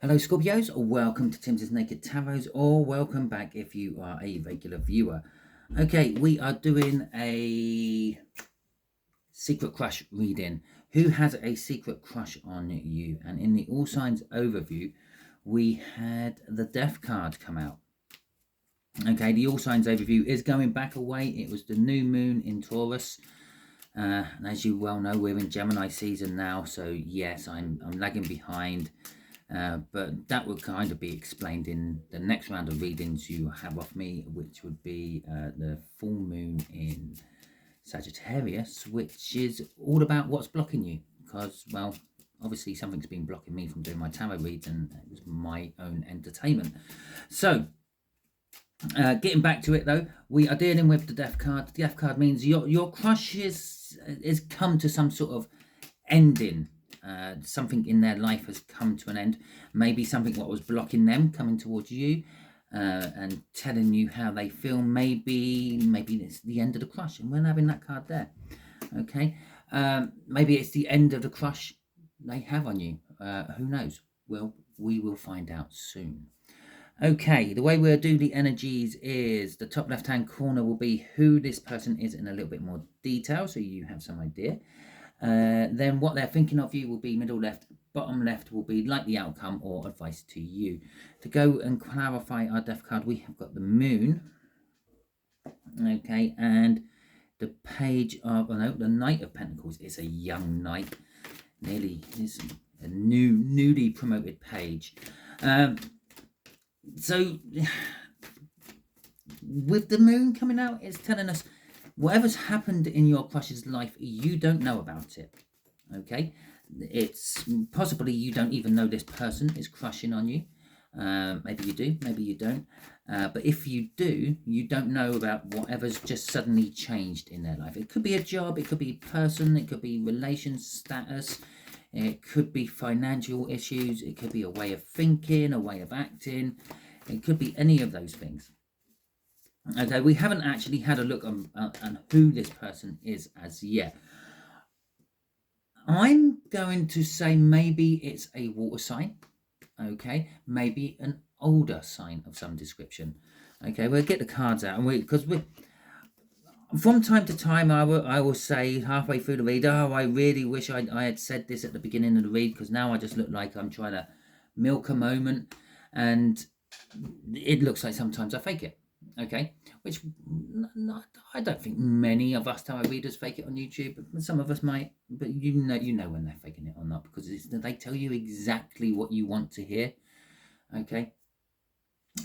Hello Scorpios, welcome to Timsy Naked Tarot, or welcome back if you are a regular viewer. Okay, we are doing a secret crush reading. Who has a secret crush on you? And in the All Signs overview, we had the Death card come out. Okay, the All Signs overview is going back a way. It was the new moon in Taurus. And as you well know, we're in Gemini season now, so yes, I'm lagging behind. But that would kind of be explained in the next round of readings you have off me, which would be the full moon in Sagittarius, which is all about what's blocking you. Because, well, obviously something's been blocking me from doing my tarot reads, and it was my own entertainment. So, getting back to it though, we are dealing with the Death card. The Death card means your crush is come to some sort of ending. Something in their life has come to an end. Maybe something what was blocking them coming towards you and telling you how they feel. Maybe it's the end of the crush, and we're having that card there. Okay, maybe it's the end of the crush they have on you. Who knows? Well, we will find out soon. Okay, the way we'll do the energies is the top left-hand corner will be who this person is in a little bit more detail, so you have some idea. Then what they're thinking of you will be middle left, bottom left will be like the outcome or advice to you. To go and clarify our Death card, we have got the moon, okay, and the page of, the Knight of Pentacles is a young knight, nearly is a newly promoted page. So with the moon coming out, it's telling us whatever's happened in your crush's life, you don't know about it. Okay, it's possibly you don't even know this person is crushing on you. Maybe you do, maybe you don't. But if you do, you don't know about whatever's just suddenly changed in their life. It could be a job, it could be a person, it could be relations status, it could be financial issues, it could be a way of thinking, a way of acting. It could be any of those things. Okay, we haven't actually had a look on who this person is as yet. I'm going to say maybe it's a water sign. Okay, maybe an older sign of some description. Okay, we'll get the cards out, and we from time to time I will say halfway through the read, oh, I really wish I had said this at the beginning of the read, because now I just look like I'm trying to milk a moment, and it looks like sometimes I fake it. Okay, which I don't think many of us tarot readers fake it on YouTube. Some of us might, but you know when they're faking it or not, because they tell you exactly what you want to hear. Okay,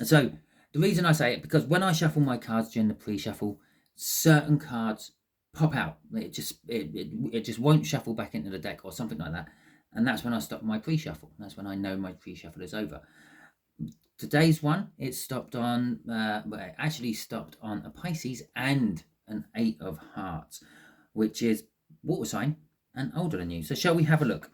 so the reason I say it, because when I shuffle my cards during the pre-shuffle, certain cards pop out. It just won't shuffle back into the deck or something like that, and that's when I stop my pre-shuffle. That's when I know my pre-shuffle is over. Today's one, it stopped on, it actually stopped on a Pisces and an 8 of Hearts, which is water sign and older than you. So shall we have a look?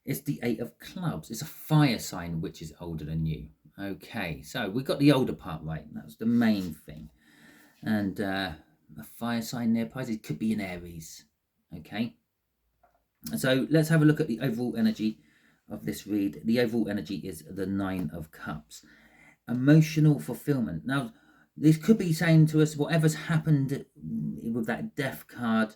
It's the 8 of Clubs. It's a fire sign, which is older than you. Okay, so we got the older part right. That's the main thing. And a fire sign near Pisces could be an Aries. Okay, so let's have a look at the overall energy of this read. The overall energy is the 9 of Cups. Emotional fulfillment. Now, this could be saying to us whatever's happened with that Death card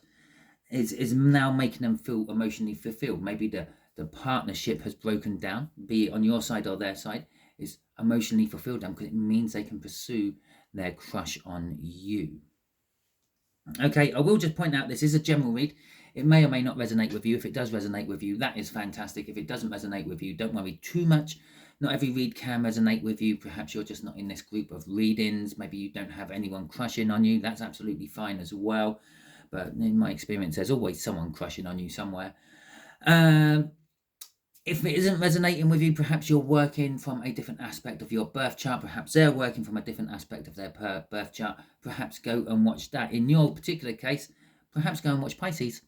is now making them feel emotionally fulfilled. Maybe the partnership has broken down, be it on your side or their side, is emotionally fulfilled them, because it means they can pursue their crush on you. Okay, I will just point out this is a general read. It may or may not resonate with you. If it does resonate with you, that is fantastic. If it doesn't resonate with you, don't worry too much. Not every read can resonate with you. Perhaps you're just not in this group of readings. Maybe you don't have anyone crushing on you. That's absolutely fine as well. But in my experience, there's always someone crushing on you somewhere. If it isn't resonating with you, perhaps you're working from a different aspect of your birth chart. Perhaps they're working from a different aspect of their birth chart. Perhaps go and watch that. In your particular case, perhaps go and watch Pisces.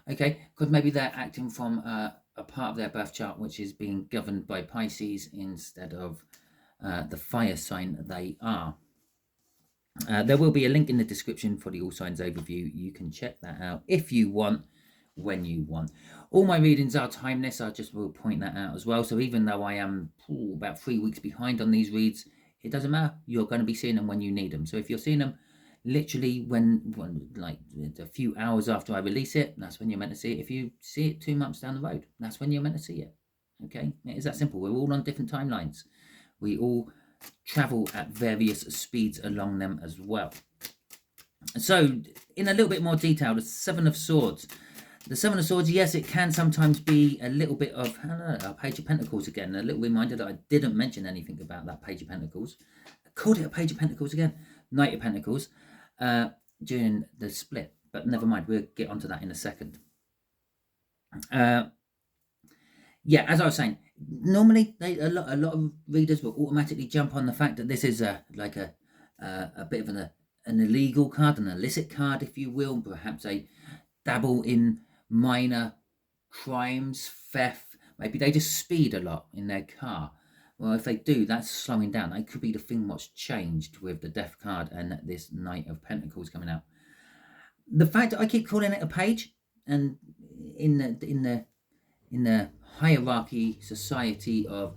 Okay, because maybe they're acting from a part of their birth chart which is being governed by Pisces instead of the fire sign they are. There will be a link in the description for the All Signs overview. You can check that out if you want. when you want. All my readings are timeless. I just will point that out as well. So even though I am about 3 weeks behind on these reads, it doesn't matter. You're going to be seeing them when you need them. So if you're seeing them literally when like a few hours after I release it, that's when you're meant to see it. If you see it 2 months down the road, that's when you're meant to see it. Okay, it is that simple. We're all on different timelines. We all travel at various speeds along them as well. So in a little bit more detail, the Seven of Swords. The Seven of Swords, yes, it can sometimes be a little bit of a Page of Pentacles again. A little reminder that I didn't mention anything about that Page of Pentacles. I called it a Page of Pentacles again. Knight of Pentacles during the split. But never mind, we'll get onto that in a second. Yeah, as I was saying, normally a lot of readers will automatically jump on the fact that this is like a bit of an illegal card, an illicit card, if you will, perhaps a dabble in minor crimes, theft. Maybe they just speed a lot in their car. Well, if they do, that's slowing down. That could be the thing what's changed with the Death card and this Knight of Pentacles coming out. The fact that I keep calling it a page, and in the hierarchy society of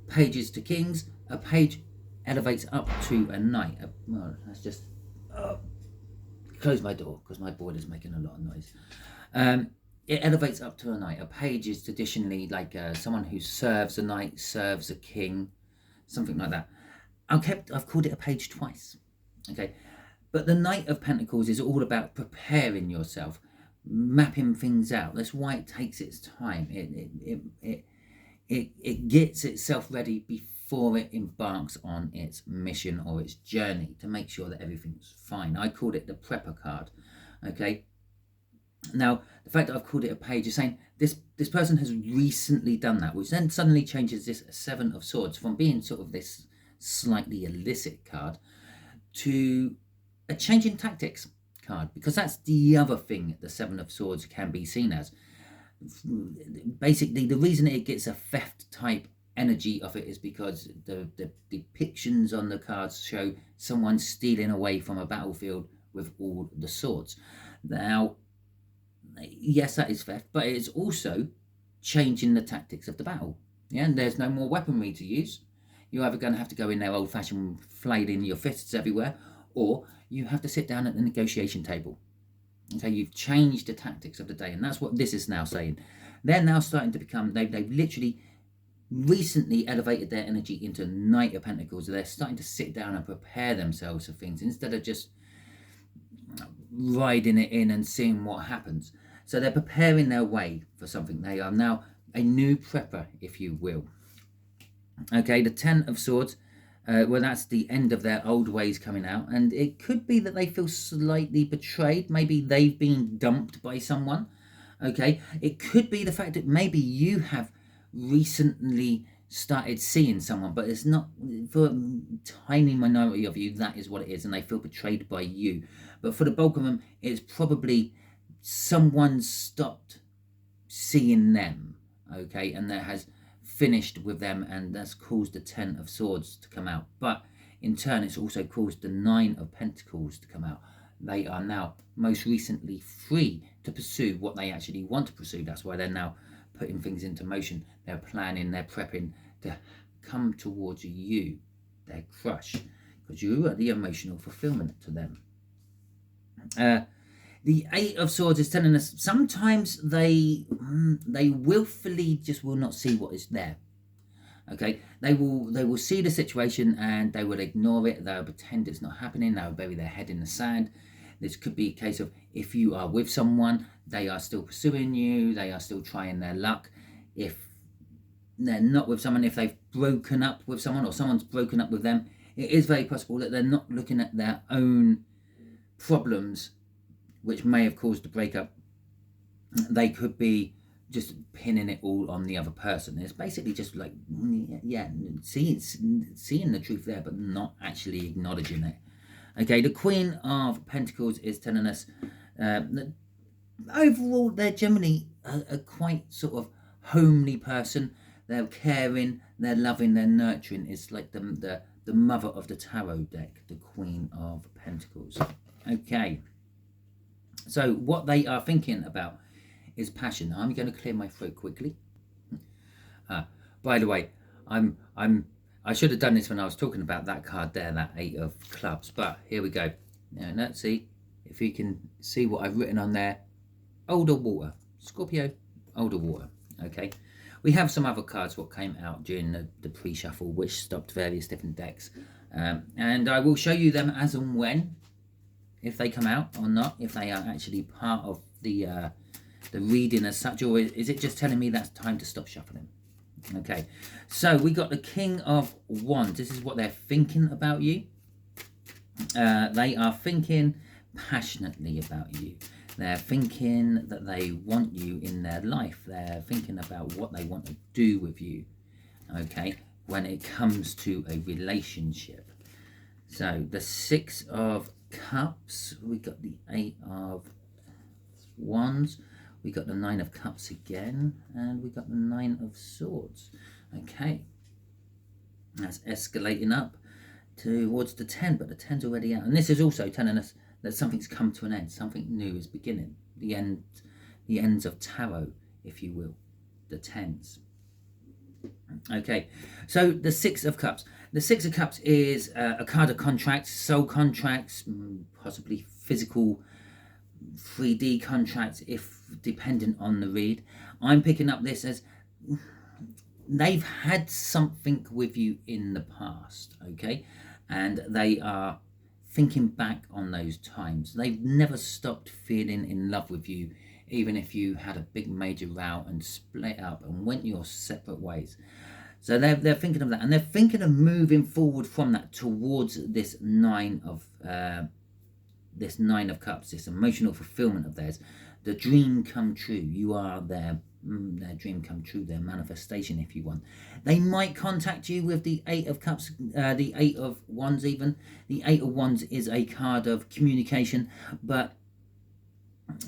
pages to kings, a page elevates up to a knight. Well, let's just close my door because my board is making a lot of noise. It elevates up to a knight. A page is traditionally like someone who serves a knight, serves a king, something like that. I've called it a page twice. Okay, but the Knight of Pentacles is all about preparing yourself, mapping things out. That's why it takes its time. It gets itself ready before it embarks on its mission or its journey to make sure that everything's fine. I called it the prepper card. Okay. Now, the fact that I've called it a page is saying this person has recently done that, which then suddenly changes this Seven of Swords from being sort of this slightly illicit card to a change in tactics card, because that's the other thing the Seven of Swords can be seen as. Basically, the reason it gets a theft type energy of it is because the depictions on the cards show someone stealing away from a battlefield with all the swords. Now, yes, that is theft, but it's also changing the tactics of the battle. Yeah, and there's no more weaponry to use. You're either going to have to go in there old-fashioned, flailing your fists everywhere, or you have to sit down at the negotiation table. Okay, you've changed the tactics of the day, and that's what this is now saying. They're now starting to become, they've literally recently elevated their energy into Knight of Pentacles. They're starting to sit down and prepare themselves for things instead of just riding it in and seeing what happens. So they're preparing their way for something. They are now a new prepper, if you will. Okay, the Ten of Swords, well, that's the end of their old ways coming out, and it could be that they feel slightly betrayed. Maybe they've been dumped by someone. Okay, it could be the fact that maybe you have recently started seeing someone, but it's not, for a tiny minority of you, that is what it is, and they feel betrayed by you. But for the bulk of them, it's probably someone stopped seeing them, okay, and that has finished with them, and that's caused the Ten of Swords to come out. But in turn, it's also caused the Nine of Pentacles to come out. They are now most recently free to pursue what they actually want to pursue. That's why they're now putting things into motion. They're planning, they're prepping to come towards you, their crush, because you are the emotional fulfillment to them. The Eight of Swords is telling us sometimes they willfully just will not see what is there. Okay, they will see the situation and they will ignore it. They'll pretend it's not happening. They'll bury their head in the sand. This could be a case of, if you are with someone, they are still pursuing you. They are still trying their luck. If they're not with someone, if they've broken up with someone or someone's broken up with them, it is very possible that they're not looking at their own problems which may have caused the breakup. They could be just pinning it all on the other person. It's basically just like, yeah, seeing the truth there, but not actually acknowledging it. Okay, the Queen of Pentacles is telling us that overall they're generally a quite sort of homely person. They're caring, they're loving, they're nurturing. It's like the mother of the tarot deck, the Queen of Pentacles. Okay. So what they are thinking about is passion. I'm going to clear my throat quickly. By the way, I should have done this when I was talking about that card there, that 8 of clubs. But here we go. Now let's see if you can see what I've written on there. Older water, Scorpio, older water. Okay, we have some other cards what came out during the pre-shuffle, which stopped various different decks, and I will show you them as and when, if they come out or not, if they are actually part of the reading as such, or is it just telling me that's time to stop shuffling? Okay, so we got the King of Wands. This is what they're thinking about you. They are thinking passionately about you. They're thinking that they want you in their life. They're thinking about what they want to do with you, okay, when it comes to a relationship. So the 6 of Cups, we got the 8 of Wands, we got the 9 of Cups again, and we got the 9 of Swords. Okay, that's escalating up towards the 10, but the 10's already out. And this is also telling us that something's come to an end, something new is beginning. The ends of tarot, if you will, the 10s. Okay, so the 6 of Cups. The 6 of Cups is a card of contracts, soul contracts, possibly physical 3D contracts, if dependent on the read. I'm picking up this as they've had something with you in the past, okay, and they are thinking back on those times. They've never stopped feeling in love with you, even if you had a big major row and split up and went your separate ways. So they're thinking of that, and they're thinking of moving forward from that towards this 9 of Cups, this emotional fulfillment of theirs, the dream come true. You are their dream come true, their manifestation, if you want. They might contact you with the 8 of Cups, the 8 of Wands even. The 8 of Wands is a card of communication, but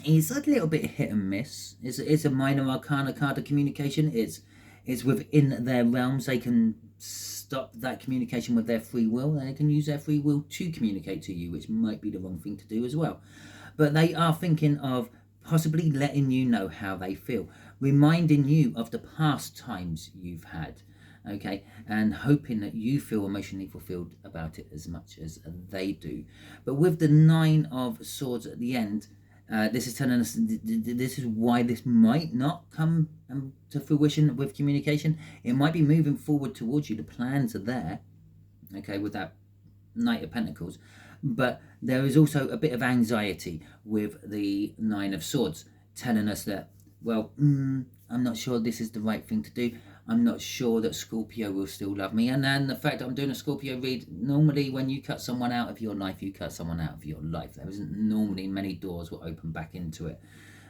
it's a little bit hit and miss. It's a minor arcana card of communication. It's within their realms. They can stop that communication with their free will. They can use their free will to communicate to you, which might be the wrong thing to do as well. But they are thinking of possibly letting you know how they feel, reminding you of the past times you've had, okay, and hoping that you feel emotionally fulfilled about it as much as they do. But with the 9 of Swords at the end, this is telling us this is why this might not come to fruition with communication. It might be moving forward towards you. The plans are there, okay, with that Knight of Pentacles. But there is also a bit of anxiety with the 9 of Swords, telling us that, well, I'm not sure this is the right thing to do. I'm not sure that Scorpio will still love me. And then the fact that I'm doing a Scorpio read, normally when you cut someone out of your life, you cut someone out of your life. There isn't normally many doors will open back into it.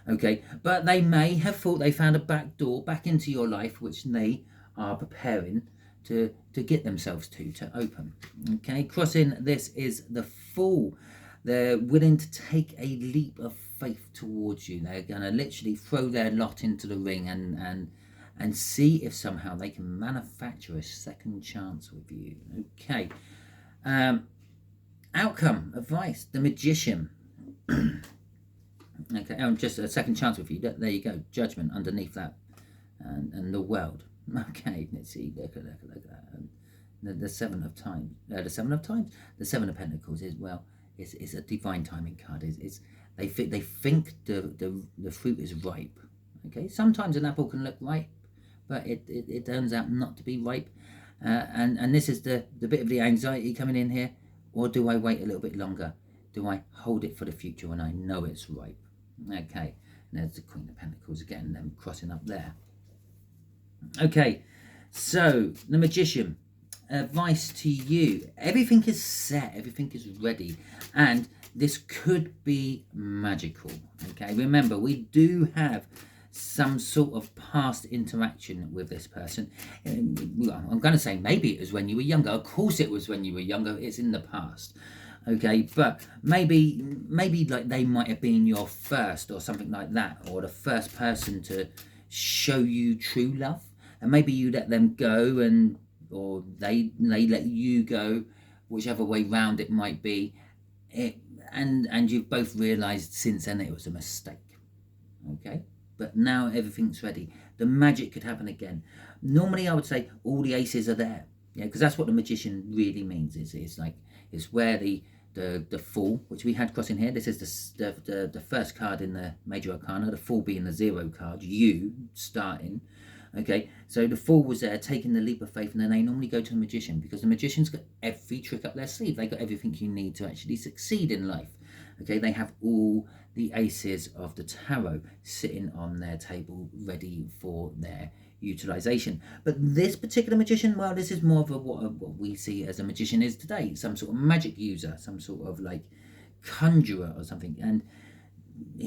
Okay, but they may have thought they found a back door back into your life, which they are preparing to get themselves to open. Okay, crossing this is the Fool. They're willing to take a leap of faith towards you. They're going to literally throw their lot into the ring and see if somehow they can manufacture a second chance with you. Okay, outcome, advice, the Magician. Okay, just a second chance with you. There you go, Judgment underneath that, and the World. Okay, let's see. Look at that. The 7 of Times. The 7 of Times. The 7 of Pentacles is, well, it's a divine timing card. They think the fruit is ripe. Okay, sometimes an apple can look ripe, but it turns out not to be ripe. And this is the bit of the anxiety coming in here. Or do I wait a little bit longer? Do I hold it for the future when I know it's ripe? Okay, and there's the Queen of Pentacles again, them crossing up there. Okay, so the Magician, advice to you. Everything is set, everything is ready, and this could be magical. Okay, remember, we do have some sort of past interaction with this person. I'm going to say maybe it was when you were younger. Of course it was when you were younger. It's in the past. Okay, but maybe like they might have been your first or something like that, or the first person to show you true love, and maybe you let them go, or they let you go, whichever way round it might be, and you've both realized since then it was a mistake. Okay, but now everything's ready. The magic could happen again. Normally I would say all the aces are there, yeah, because that's what the magician really means. It's like, it's where the Fool, which we had crossing here. This is the first card in the major arcana, the Fool being the 0 card, you starting. Okay, so the Fool was there taking the leap of faith, and then they normally go to the magician, because the magician's got every trick up their sleeve. They got everything you need to actually succeed in life. Okay, they have all the aces of the tarot sitting on their table ready for their utilization. But this particular magician, well, this is more of what we see as a magician is today, some sort of magic user, some sort of like conjurer or something, and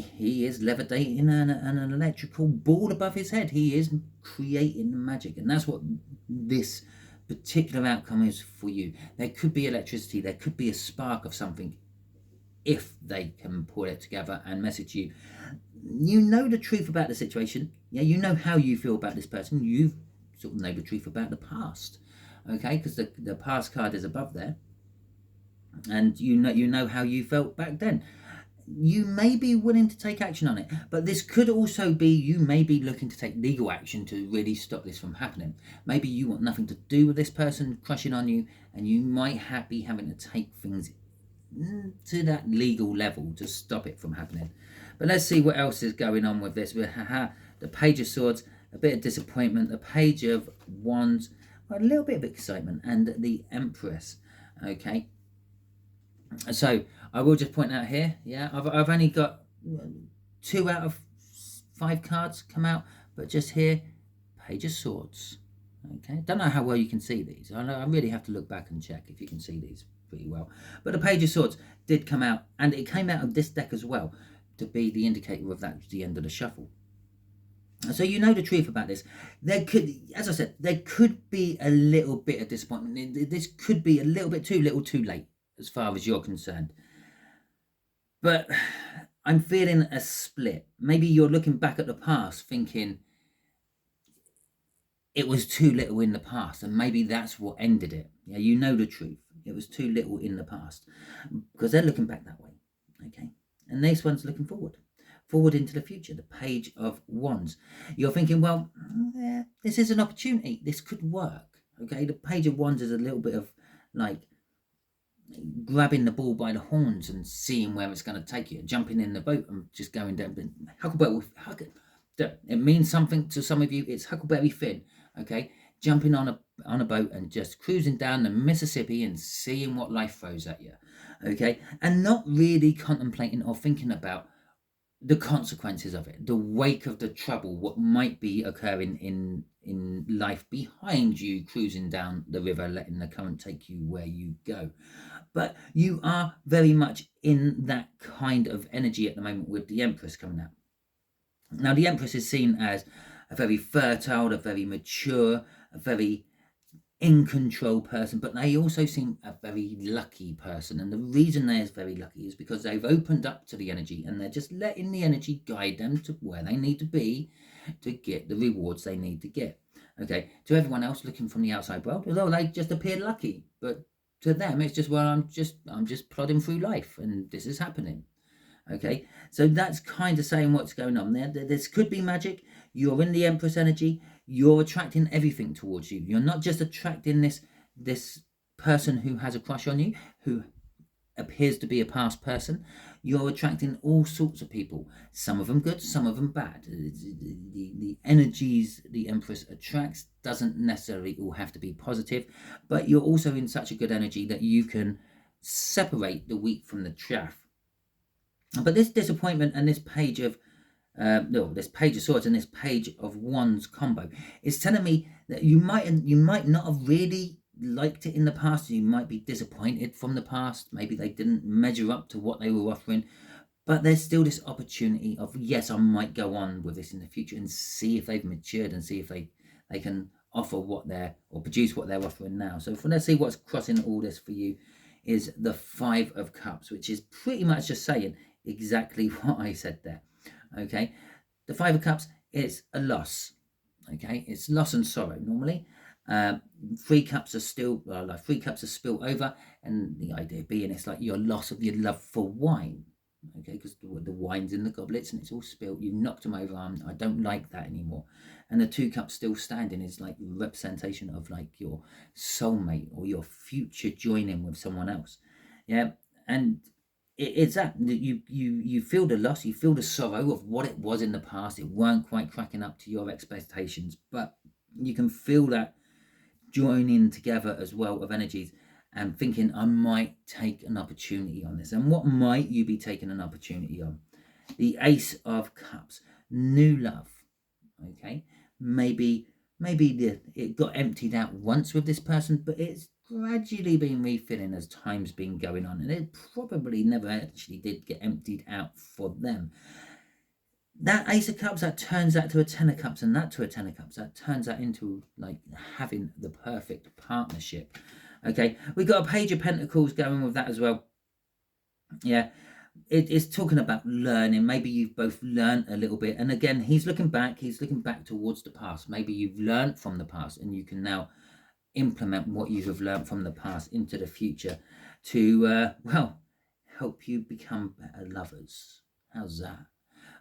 he is levitating an electrical ball above his head. He is creating the magic, and that's what this particular outcome is for you. There could be electricity, there could be a spark of something, if they can pull it together and message you. You know the truth about the situation. Yeah, you know how you feel about this person. You sort of know the truth about the past. Okay, because the past card is above there, and you know how you felt back then. You may be willing to take action on it, but this could also be you may be looking to take legal action to really stop this from happening. Maybe you want nothing to do with this person crushing on you, and you might be having to take things to that legal level to stop it from happening. But let's see what else is going on with this. The Page of Swords, a bit of disappointment, the Page of Wands, a little bit of excitement, and the Empress. Okay, so I will just point out here, yeah, I've only got 2 out of 5 cards come out, but just here, Page of Swords. Okay, don't know how well you can see these. I really have to look back and check if you can see these pretty well. But the Page of Swords did come out, and it came out of this deck as well to be the indicator of that was the end of the shuffle. So you know the truth about this. There could, as I said, there could be a little bit of disappointment. This could be a little bit too little too late as far as you're concerned. But I'm feeling a split. Maybe you're looking back at the past thinking it was too little in the past, and maybe that's what ended it. Yeah, you know the truth. It was too little in the past, because they're looking back that way. Okay, and this one's looking forward into the future, the Page of Wands. You're thinking, well, yeah, this is an opportunity. This could work. Okay, the Page of Wands is a little bit of like grabbing the ball by the horns and seeing where it's going to take you, jumping in the boat and just going down. It means something to some of you. It's Huckleberry Finn. Okay, jumping on a boat and just cruising down the Mississippi and seeing what life throws at you. Okay, and not really contemplating or thinking about the consequences of it, the wake of the trouble, what might be occurring in life behind you, cruising down the river, letting the current take you where you go. But you are very much in that kind of energy at the moment with the Empress coming out. Now, the Empress is seen as a very fertile, a very mature, a very in control person, but they also seem a very lucky person. And the reason they're very lucky is because they've opened up to the energy, and they're just letting the energy guide them to where they need to be to get the rewards they need to get. Okay, to everyone else looking from the outside world, although they just appear lucky, but to them it's just, well, I'm just plodding through life and this is happening. Okay, so that's kind of saying what's going on there. This could be magic. You're in the Empress energy. You're attracting everything towards you. You're not just attracting this person who has a crush on you, who appears to be a past person. You're attracting all sorts of people. Some of them good, some of them bad. The energies the Empress attracts doesn't necessarily all have to be positive, but you're also in such a good energy that you can separate the wheat from the chaff. But this disappointment and this Page of this Page of Swords and this Page of Wands combo is telling me that you might not have really liked it in the past. You might be disappointed from the past. Maybe they didn't measure up to what they were offering. But there's still this opportunity of, yes, I might go on with this in the future and see if they've matured and see if they can offer or produce what they're offering now. So let's see what's crossing all this for you is the 5 of Cups, which is pretty much just saying exactly what I said there. Okay, the 5 of Cups, it's a loss. Okay, it's loss and sorrow normally. 3 cups are still, like 3 cups are spilled over, and the idea being it's like your loss of your love for wine. okay, because the wine's in the goblets and it's all spilt. You've knocked them over. I don't like that anymore. And the 2 cups still standing is like representation of like your soulmate or your future joining with someone else. Yeah, and it's that you feel the loss, you feel the sorrow of what it was in the past. It weren't quite cracking up to your expectations, but you can feel that joining together as well of energies and thinking, I might take an opportunity on this. And what might you be taking an opportunity on? The Ace of Cups, new love. Okay, maybe it got emptied out once with this person, but it's gradually been refilling as time's been going on, and it probably never actually did get emptied out for them. That Ace of Cups, that turns that to a Ten of Cups, and that to a Ten of Cups, that turns that into like having the perfect partnership. Okay, we got a Page of Pentacles going with that as well. Yeah, it's talking about learning. Maybe you've both learned a little bit, and again, he's looking back towards the past. Maybe you've learned from the past and you can now implement what you have learned from the past into the future to well, help you become better lovers. How's that?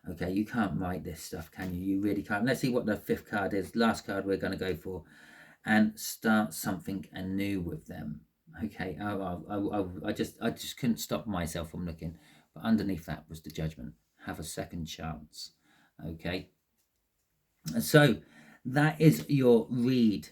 Okay, you can't write this stuff, can you? You really can't. Let's see what the 5th card is. Last card we're going to go for. And start something anew with them. Okay, I just couldn't stop myself from looking. But underneath that was the Judgment. Have a second chance. Okay. So that is your read,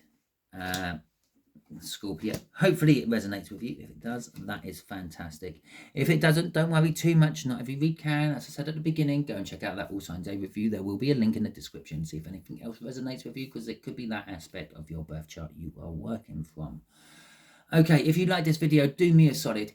Scorpio. Hopefully it resonates with you. If it does, that is fantastic. If it doesn't, don't worry too much. Not every read can. As I said at the beginning, go and check out that All Signs A review. There will be a link in the description. See if anything else resonates with you, because it could be that aspect of your birth chart you are working from. Okay, if you like this video, do me a solid.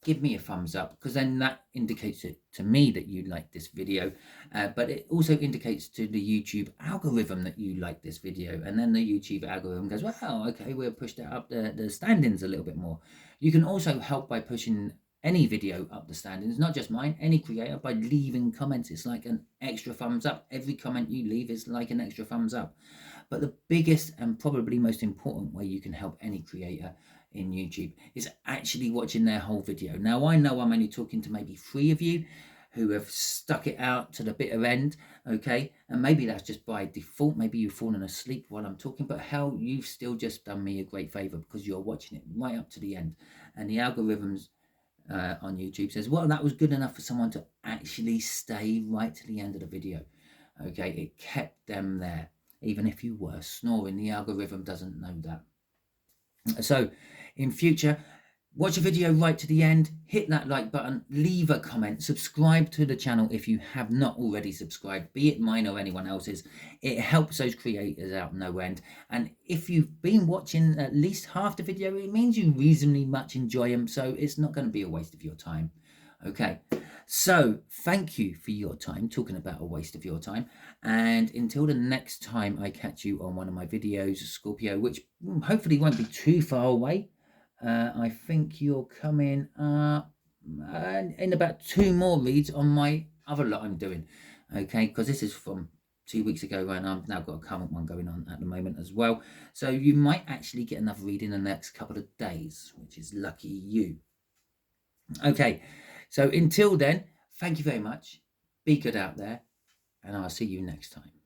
Give me a thumbs up, because then that indicates it to me that you like this video, but it also indicates to the YouTube algorithm that you like this video, and then the YouTube algorithm goes, well, okay, we'll push that up the standings a little bit more. You can also help by pushing any video up the standings, not just mine, any creator, by leaving comments. It's like an extra thumbs up. Every comment you leave is like an extra thumbs up. But the biggest and probably most important way you can help any creator in YouTube is actually watching their whole video. Now, I know I'm only talking to maybe 3 of you who have stuck it out to the bitter end, okay? And maybe that's just by default. Maybe you've fallen asleep while I'm talking, but hell, you've still just done me a great favor, because you're watching it right up to the end. And the algorithms on YouTube says, well, that was good enough for someone to actually stay right to the end of the video. Okay, it kept them there. Even if you were snoring, the algorithm doesn't know that. So in future, watch a video right to the end, hit that like button, leave a comment, subscribe to the channel if you have not already subscribed, be it mine or anyone else's. It helps those creators out no end. And if you've been watching at least half the video, it means you reasonably much enjoy them, so it's not going to be a waste of your time. Okay, so thank you for your time, talking about a waste of your time, and until the next time I catch you on one of my videos, Scorpio, which hopefully won't be too far away. I think you're coming up in about 2 more reads on my other lot I'm doing, okay, because this is from 2 weeks ago, and I've now got a current one going on at the moment as well, so you might actually get another read in the next couple of days, which is lucky you. Okay, so until then, thank you very much. Be good out there, and I'll see you next time.